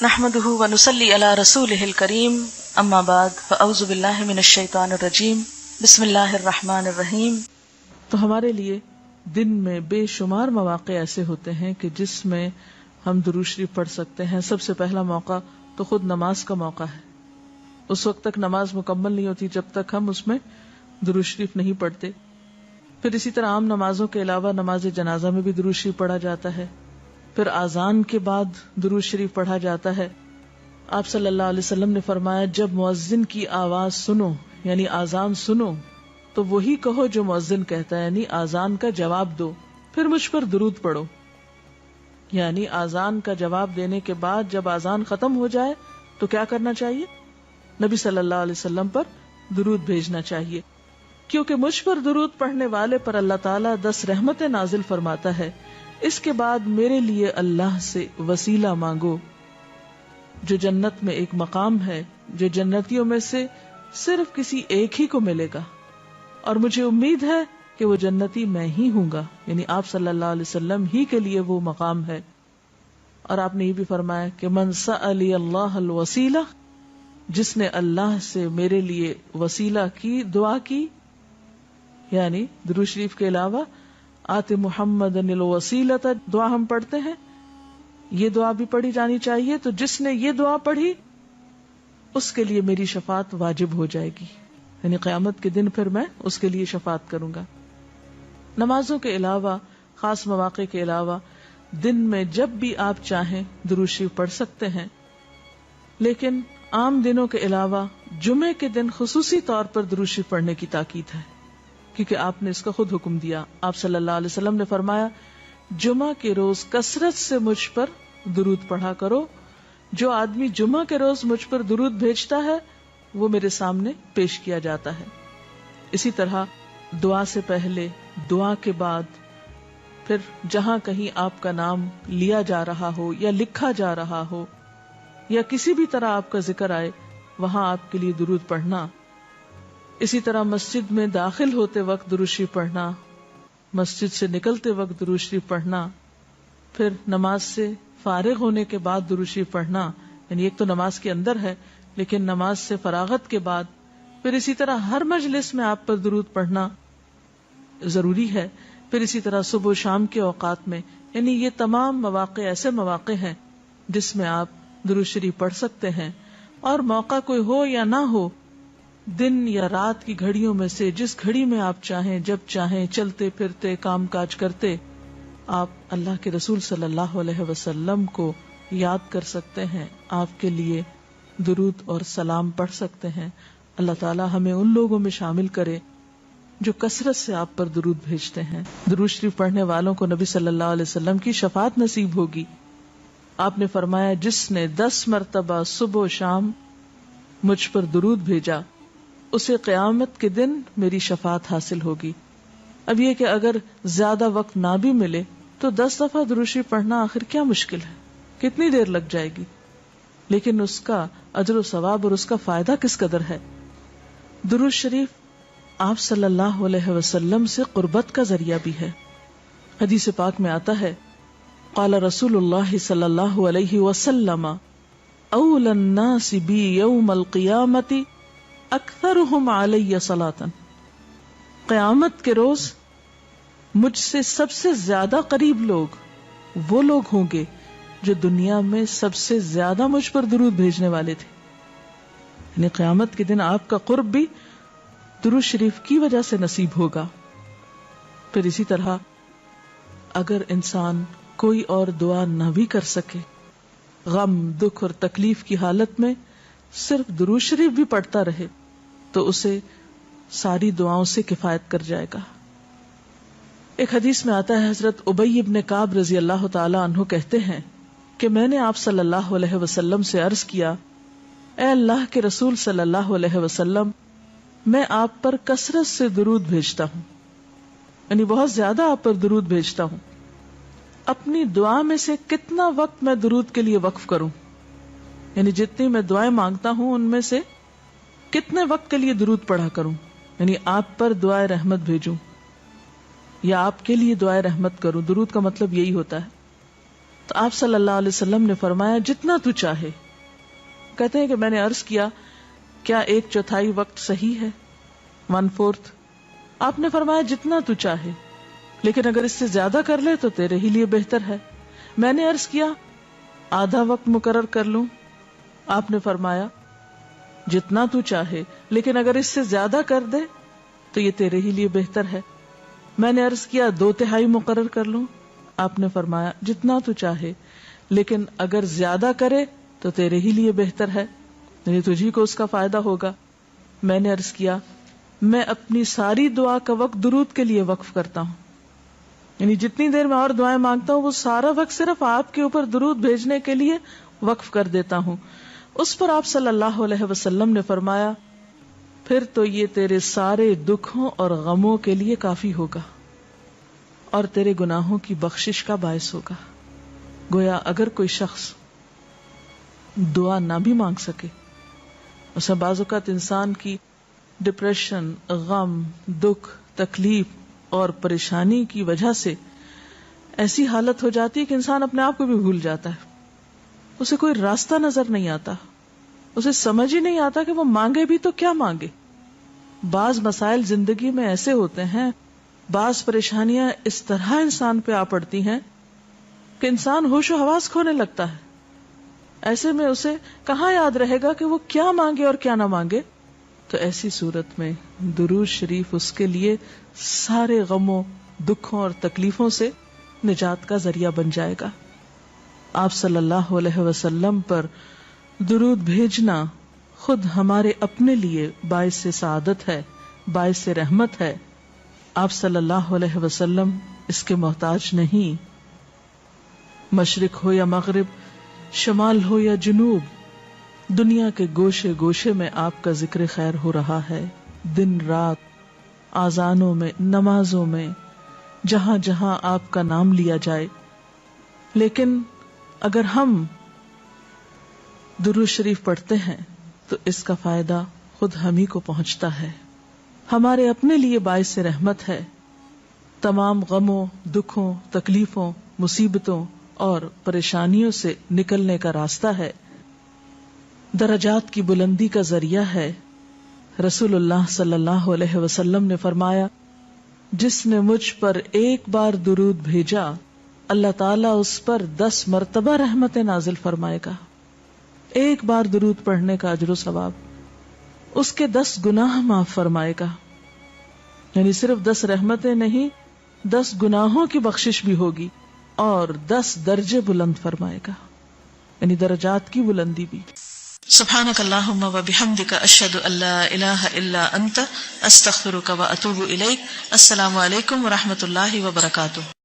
نحمده ونصلي على رسوله الكريم اما بعد فاعوذ باللہ من الشیطان الرجیم بسم اللہ الرحمن الرحیم۔ تو ہمارے لیے دن میں بے شمار مواقع ایسے ہوتے ہیں کہ جس میں ہم درود شریف پڑھ سکتے ہیں۔ سب سے پہلا موقع تو خود نماز کا موقع ہے۔ اس وقت تک نماز مکمل نہیں ہوتی جب تک ہم اس میں درود شریف نہیں پڑھتے۔ پھر اسی طرح عام نمازوں کے علاوہ نماز جنازہ میں بھی درود شریف پڑھا جاتا ہے۔ پھر اذان کے بعد درود شریف پڑھا جاتا ہے۔ آپ صلی اللہ علیہ وسلم نے فرمایا جب مؤذن کی آواز سنو یعنی اذان سنو تو وہی کہو جو مؤذن کہتا ہے، یعنی اذان کا جواب دو، پھر مجھ پر درود پڑھو۔ یعنی اذان کا جواب دینے کے بعد جب اذان ختم ہو جائے تو کیا کرنا چاہیے؟ نبی صلی اللہ علیہ وسلم پر درود بھیجنا چاہیے، کیونکہ مجھ پر درود پڑھنے والے پر اللہ تعالیٰ 10 رحمتیں نازل فرماتا ہے۔ اس کے بعد میرے لیے اللہ سے وسیلہ مانگو، جو جنت میں ایک مقام ہے جو جنتیوں میں سے صرف کسی ایک ہی کو ملے گا، اور مجھے امید ہے کہ وہ جنتی میں ہی ہوں گا، یعنی آپ صلی اللہ علیہ وسلم ہی کے لیے وہ مقام ہے۔ اور آپ نے یہ بھی فرمایا کہ من سألی اللہ الوسیلہ، جس نے اللہ سے میرے لیے وسیلہ کی دعا کی، یعنی درود شریف کے علاوہ آت محمد الوسیلۃ دعا ہم پڑھتے ہیں، یہ دعا بھی پڑھی جانی چاہیے۔ تو جس نے یہ دعا پڑھی اس کے لیے میری شفاعت واجب ہو جائے گی، یعنی قیامت کے دن پھر میں اس کے لیے شفاعت کروں گا۔ نمازوں کے علاوہ، خاص مواقع کے علاوہ دن میں جب بھی آپ چاہیں درود شریف پڑھ سکتے ہیں، لیکن عام دنوں کے علاوہ جمعے کے دن خصوصی طور پر درود شریف پڑھنے کی تاکید ہے، کیونکہ آپ نے اس کا خود حکم دیا۔ آپ صلی اللہ علیہ وسلم نے فرمایا جمعہ کے روز کثرت سے مجھ پر درود پڑھا کرو، جو آدمی جمعہ کے روز مجھ پر درود بھیجتا ہے وہ میرے سامنے پیش کیا جاتا ہے۔ اسی طرح دعا سے پہلے، دعا کے بعد، پھر جہاں کہیں آپ کا نام لیا جا رہا ہو یا لکھا جا رہا ہو یا کسی بھی طرح آپ کا ذکر آئے وہاں آپ کے لیے درود پڑھنا۔ اسی طرح مسجد میں داخل ہوتے وقت درود شریف پڑھنا، مسجد سے نکلتے وقت درود شریف پڑھنا، پھر نماز سے فارغ ہونے کے بعد درود شریف پڑھنا، یعنی ایک تو نماز کے اندر ہے لیکن نماز سے فراغت کے بعد، پھر اسی طرح ہر مجلس میں آپ پر درود پڑھنا ضروری ہے۔ پھر اسی طرح صبح و شام کے اوقات میں، یعنی یہ تمام مواقع ایسے مواقع ہیں جس میں آپ درود شریف پڑھ سکتے ہیں۔ اور موقع کوئی ہو یا نہ ہو، دن یا رات کی گھڑیوں میں سے جس گھڑی میں آپ چاہیں، جب چاہیں، چلتے پھرتے کام کاج کرتے، آپ اللہ کے رسول صلی اللہ علیہ وسلم کو یاد کر سکتے ہیں، آپ کے لیے درود اور سلام پڑھ سکتے ہیں۔ اللہ تعالی ہمیں ان لوگوں میں شامل کرے جو کثرت سے آپ پر درود بھیجتے ہیں۔ درود شریف پڑھنے والوں کو نبی صلی اللہ علیہ وسلم کی شفاعت نصیب ہوگی۔ آپ نے فرمایا جس نے 10 مرتبہ صبح و شام مجھ پر درود بھیجا اسے قیامت کے دن میری شفاعت حاصل ہوگی۔ اب یہ کہ اگر زیادہ وقت نہ بھی ملے تو 10 دفعہ درود شریف پڑھنا آخر کیا مشکل ہے، کتنی دیر لگ جائے گی، لیکن اس کا اجر و ثواب اور اس کا فائدہ کس قدر ہے۔ درود شریف آپ صلی اللہ علیہ وسلم سے قربت کا ذریعہ بھی ہے۔ حدیث پاک میں آتا ہے قال رسول اللہ صلی اللہ علیہ وسلم اول الناس بی یوم القیامت اکثرہم علی صلاۃ، قیامت کے روز مجھ سے سب سے زیادہ قریب لوگ وہ لوگ ہوں گے جو دنیا میں سب سے زیادہ مجھ پر درود بھیجنے والے تھے۔ یعنی قیامت کے دن آپ کا قرب بھی درود شریف کی وجہ سے نصیب ہوگا۔ پھر اسی طرح اگر انسان کوئی اور دعا نہ بھی کر سکے، غم، دکھ اور تکلیف کی حالت میں صرف درود شریف بھی پڑھتا رہے تو اسے ساری دعاؤں سے کفایت کر جائے گا۔ ایک حدیث میں آتا ہے حضرت ابی ابن کعب رضی اللہ تعالی عنہ کہتے ہیں کہ میں نے آپ صلی اللہ علیہ وسلم سے عرض کیا، اے اللہ کے رسول صلی اللہ علیہ وسلم، میں آپ پر کثرت سے درود بھیجتا ہوں، یعنی بہت زیادہ آپ پر درود بھیجتا ہوں، اپنی دعا میں سے کتنا وقت میں درود کے لیے وقف کروں، یعنی جتنی میں دعائیں مانگتا ہوں ان میں سے کتنے وقت کے لیے درود پڑھا کروں، یعنی آپ پر دعائے رحمت بھیجوں یا آپ کے لیے دعائے رحمت کروں۔ درود کا مطلب یہی ہوتا ہے۔ تو آپ صلی اللہ علیہ وسلم نے فرمایا جتنا تو چاہے. کہتے ہیں کہ میں نے عرض کیا کیا 1/4 وقت صحیح ہے؟ 1/4. آپ نے فرمایا جتنا تو چاہے، لیکن اگر اس سے زیادہ کر لے تو تیرے ہی لیے بہتر ہے. میں نے عرض کیا آدھا وقت مقرر کر لوں؟ آپ نے فرمایا جتنا تو چاہے، لیکن اگر اس سے زیادہ کر دے تو یہ تیرے ہی لیے بہتر ہے. میں نے عرض کیا 2/3 مقرر کر لوں؟ آپ نے فرمایا جتنا تو چاہے، لیکن اگر زیادہ کرے تو تیرے ہی لیے بہتر ہے، یعنی تجھی کو اس کا فائدہ ہوگا. میں نے عرض کیا میں اپنی ساری دعا کا وقت درود کے لیے وقف کرتا ہوں، یعنی جتنی دیر میں اور دعائیں مانگتا ہوں وہ سارا وقت صرف آپ کے اوپر درود بھیجنے کے لیے وقف کر دیتا ہوں. اس پر آپ صلی اللہ علیہ وسلم نے فرمایا پھر تو یہ تیرے سارے دکھوں اور غموں کے لیے کافی ہوگا اور تیرے گناہوں کی بخشش کا باعث ہوگا. گویا اگر کوئی شخص دعا نہ بھی مانگ سکے، اسے بعض اوقات انسان کی ڈپریشن، غم، دکھ، تکلیف اور پریشانی کی وجہ سے ایسی حالت ہو جاتی ہے کہ انسان اپنے آپ کو بھی بھول جاتا ہے، اسے کوئی راستہ نظر نہیں آتا، اسے سمجھ ہی نہیں آتا کہ وہ مانگے بھی تو کیا مانگے. بعض مسائل زندگی میں ایسے ہوتے ہیں، بعض پریشانیاں اس طرح انسان پہ آ پڑتی ہیں کہ انسان ہوش و حواس کھونے لگتا ہے. ایسے میں اسے کہاں یاد رہے گا کہ وہ کیا مانگے اور کیا نہ مانگے. تو ایسی صورت میں درود شریف اس کے لیے سارے غموں، دکھوں اور تکلیفوں سے نجات کا ذریعہ بن جائے گا. آپ صلی اللہ علیہ وسلم پر درود بھیجنا خود ہمارے اپنے لیے باعث سعادت ہے، باعث رحمت ہے. آپ صلی اللہ علیہ وسلم اس کے محتاج نہیں. مشرق ہو یا مغرب، شمال ہو یا جنوب، دنیا کے گوشے گوشے میں آپ کا ذکر خیر ہو رہا ہے. دن رات، آذانوں میں، نمازوں میں، جہاں جہاں آپ کا نام لیا جائے. لیکن اگر ہم درود شریف پڑھتے ہیں تو اس کا فائدہ خود ہم ہی کو پہنچتا ہے، ہمارے اپنے لیے باعث رحمت ہے. تمام غموں، دکھوں، تکلیفوں، مصیبتوں اور پریشانیوں سے نکلنے کا راستہ ہے، درجات کی بلندی کا ذریعہ ہے. رسول اللہ صلی اللہ علیہ وسلم نے فرمایا جس نے مجھ پر ایک بار درود بھیجا اللہ تعالیٰ اس پر 10 مرتبہ رحمتیں نازل فرمائے گا. ایک بار درود پڑھنے کا اجر و ثواب، اس کے 10 گناہ معاف فرمائے گا. یعنی صرف 10 رحمتیں نہیں، 10 گناہوں کی بخشش بھی ہوگی اور 10 درجے بلند فرمائے گا، یعنی درجات کی بلندی بھی. سبحانک اللہم و بحمدک اشہد ان لا الہ الا انت استغفرک و اتوب الیک. السلام علیکم و رحمۃ اللہ وبرکاتہ.